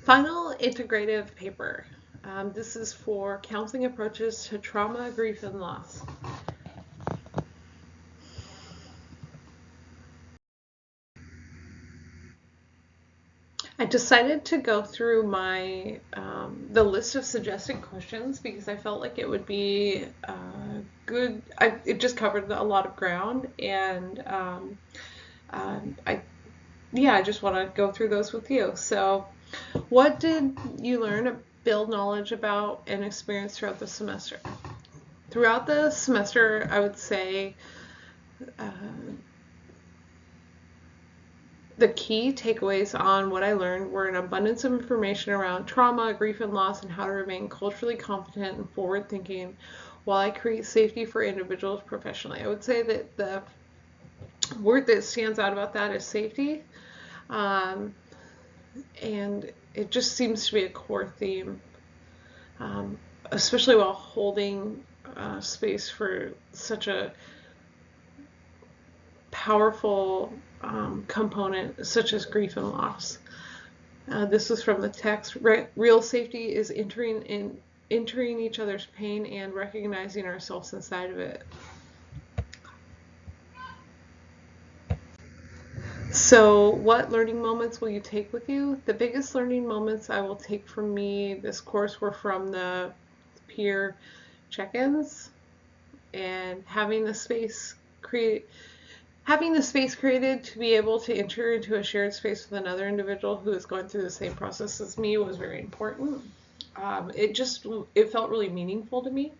Final integrative paper. This is for counseling approaches to trauma, grief, and loss. I decided to go through my the list of suggested questions because I felt like it would be good. It just covered a lot of ground, and I just want to go through those with you. So, what did you learn to build knowledge about and experience throughout the semester? Throughout the semester, I would say the key takeaways on what I learned were an abundance of information around trauma, grief, and loss, and how to remain culturally competent and forward-thinking while I create safety for individuals professionally. I would say that the word that stands out about that is safety. And it just seems to be a core theme, especially while holding space for such a powerful component such as grief and loss. This was from the text. Real safety is entering each other's pain and recognizing ourselves inside of it. So, what learning moments will you take with you? The biggest learning moments I will take from this course were from the peer check-ins and having the space created to be able to enter into a shared space with another individual who is going through the same process as me was very important. It felt really meaningful to me.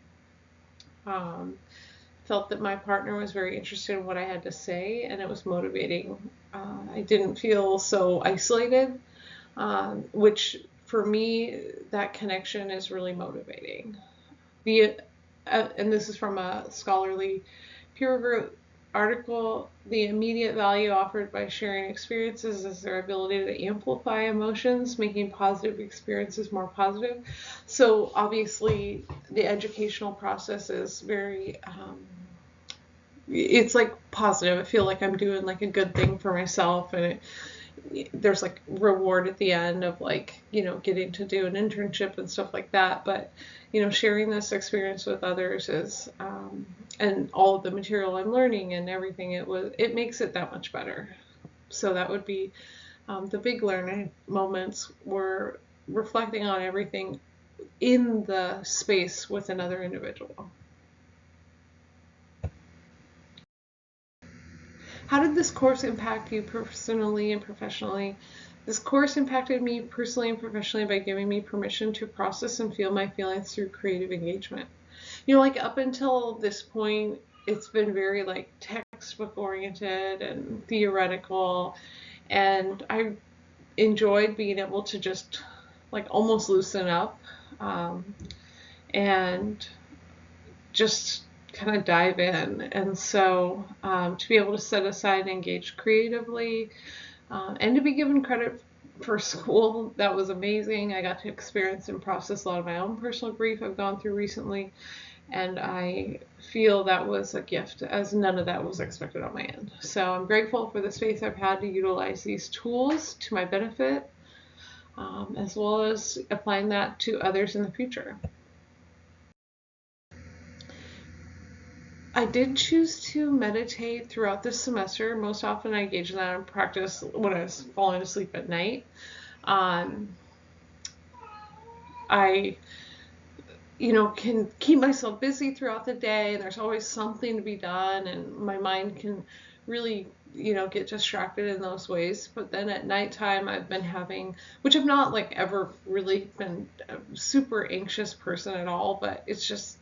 Felt that my partner was very interested in what I had to say, and it was motivating. I didn't feel so isolated, which for me, that connection is really motivating. And this is from a scholarly peer-reviewed article. The immediate value offered by sharing experiences is their ability to amplify emotions, making positive experiences more positive. So obviously, the educational process is very it's like positive. I feel like I'm doing like a good thing for myself, and there's like reward at the end of like, getting to do an internship and stuff like that. But, sharing this experience with others is, and all of the material I'm learning and everything, it makes it that much better. So that would be the big learning moments were reflecting on everything in the space with another individual. How did this course impact you personally and professionally? This course impacted me personally and professionally by giving me permission to process and feel my feelings through creative engagement. Like up until this point, it's been very like textbook oriented and theoretical, and I enjoyed being able to just like almost loosen up and just kind of dive in. And so to be able to set aside and engage creatively and to be given credit for school, that was amazing. I got to experience and process a lot of my own personal grief I've gone through recently, and I feel that was a gift, as none of that was expected on my end. So I'm grateful for the space I've had to utilize these tools to my benefit, as well as applying that to others in the future. I did choose to meditate throughout this semester. Most often I engage in that in practice when I was falling asleep at night. I can keep myself busy throughout the day, and there's always something to be done, and my mind can really get distracted in those ways. But then at nighttime, I've been having, which I've not like ever really been a super anxious person at all, but it's just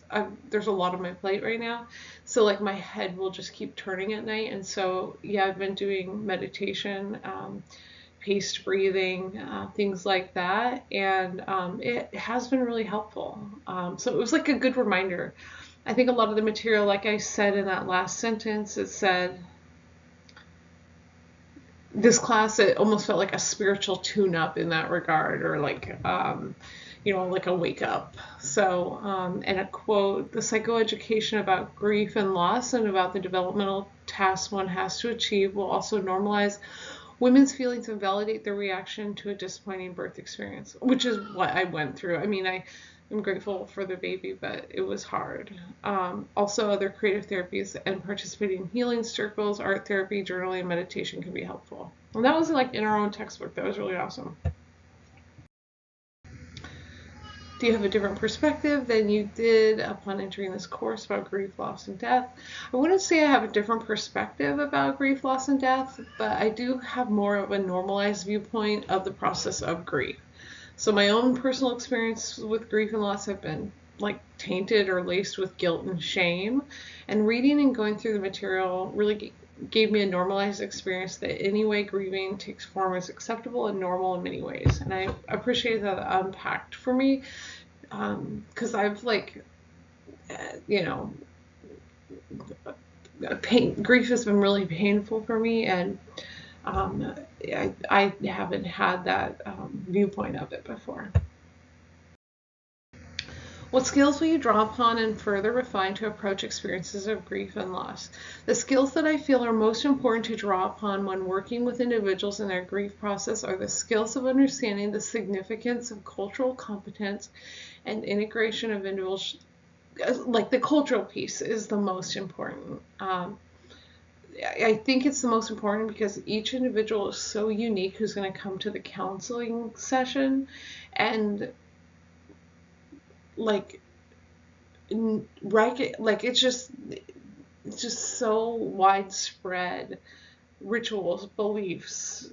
there's a lot on my plate right now, so like my head will just keep turning at night. And so I've been doing meditation, paced breathing, things like that, and it has been really helpful. So it was like a good reminder. I think a lot of the material, like I said in that last sentence, it said this class, it almost felt like a spiritual tune-up in that regard, or like like a wake up. So and a quote: the psychoeducation about grief and loss and about the developmental tasks one has to achieve will also normalize women's feelings and validate their reaction to a disappointing birth experience, which is what I went through. I mean, I'm grateful for the baby, but it was hard. Also, other creative therapies and participating in healing circles, art therapy, journaling, and meditation can be helpful. And that was like in our own textbook. That was really awesome. Do you have a different perspective than you did upon entering this course about grief, loss, and death? I wouldn't say I have a different perspective about grief, loss, and death, but I do have more of a normalized viewpoint of the process of grief. So my own personal experience with grief and loss have been like tainted or laced with guilt and shame. And reading and going through the material really gave me a normalized experience that any way grieving takes form is acceptable and normal in many ways. And I appreciate that unpacked for me, because I've grief has been really painful for me, and I haven't had that viewpoint of it before. What skills will you draw upon and further refine to approach experiences of grief and loss? The skills that I feel are most important to draw upon when working with individuals in their grief process are the skills of understanding the significance of cultural competence and integration of individuals. Like the cultural piece is the most important. I think it's the most important because each individual is so unique who's going to come to the counseling session, and it's just so widespread. Rituals, beliefs,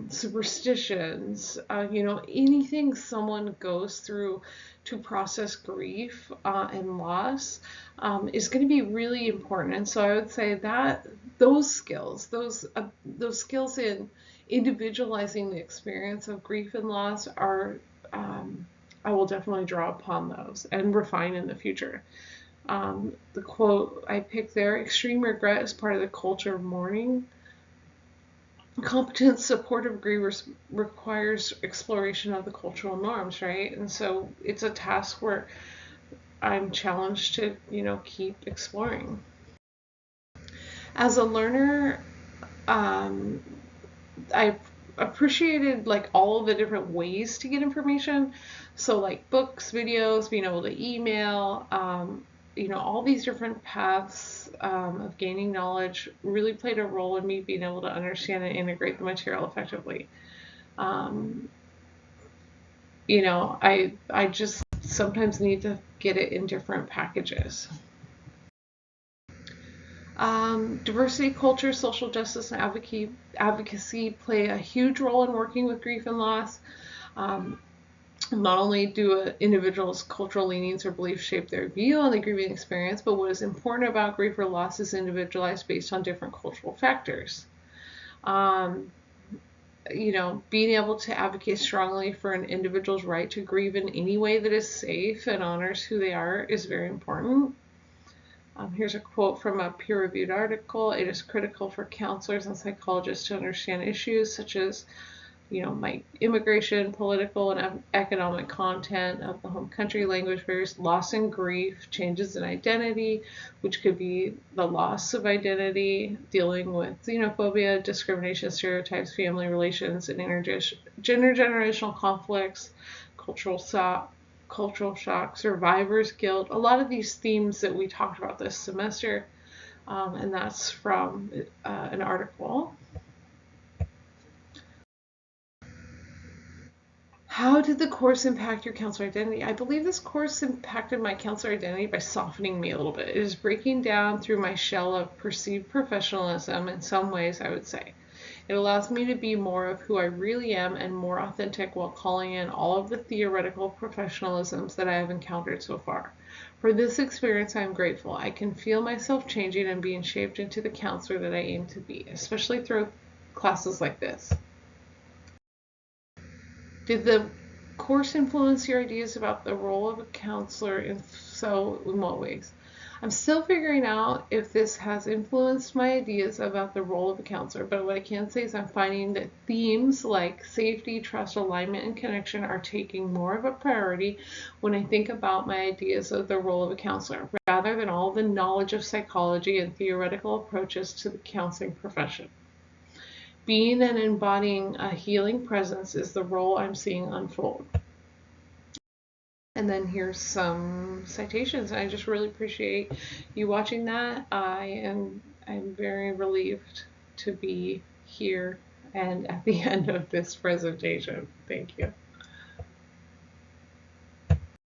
superstitions, anything someone goes through to process grief and loss is going to be really important. And so I would say that those skills in individualizing the experience of grief and loss are, I will definitely draw upon those and refine in the future. The quote I picked there: extreme regret is part of the culture of mourning. Competent, supportive grievers requires exploration of the cultural norms, right? And so it's a task where I'm challenged to, keep exploring. As a learner, I appreciated all of the different ways to get information. So like books, videos, being able to email, all these different paths of gaining knowledge really played a role in me being able to understand and integrate the material effectively. I just sometimes need to get it in different packages. Diversity, culture, social justice, and advocacy play a huge role in working with grief and loss. Not only do an individual's cultural leanings or beliefs shape their view on the grieving experience, but what is important about grief or loss is individualized based on different cultural factors. Being able to advocate strongly for an individual's right to grieve in any way that is safe and honors who they are is very important. Here's a quote from a peer-reviewed article: it is critical for counselors and psychologists to understand issues such as immigration, political, and economic content of the home country, language barriers, loss and grief, changes in identity, which could be the loss of identity, dealing with xenophobia, discrimination, stereotypes, family relations, and intergenerational conflicts, cultural shock, survivor's guilt. A lot of these themes that we talked about this semester, and that's from an article. How did the course impact your counselor identity? I believe this course impacted my counselor identity by softening me a little bit. It is breaking down through my shell of perceived professionalism in some ways, I would say. It allows me to be more of who I really am and more authentic while calling in all of the theoretical professionalisms that I have encountered so far. For this experience, I am grateful. I can feel myself changing and being shaped into the counselor that I aim to be, especially through classes like this. Did the course influence your ideas about the role of a counselor? If so, in what ways? I'm still figuring out if this has influenced my ideas about the role of a counselor, but what I can say is I'm finding that themes like safety, trust, alignment, and connection are taking more of a priority when I think about my ideas of the role of a counselor, rather than all the knowledge of psychology and theoretical approaches to the counseling profession. being and embodying a healing presence is the role I'm seeing unfold. And then here's some citations. I just really appreciate you watching that. I'm very relieved to be here and at the end of this presentation. Thank you.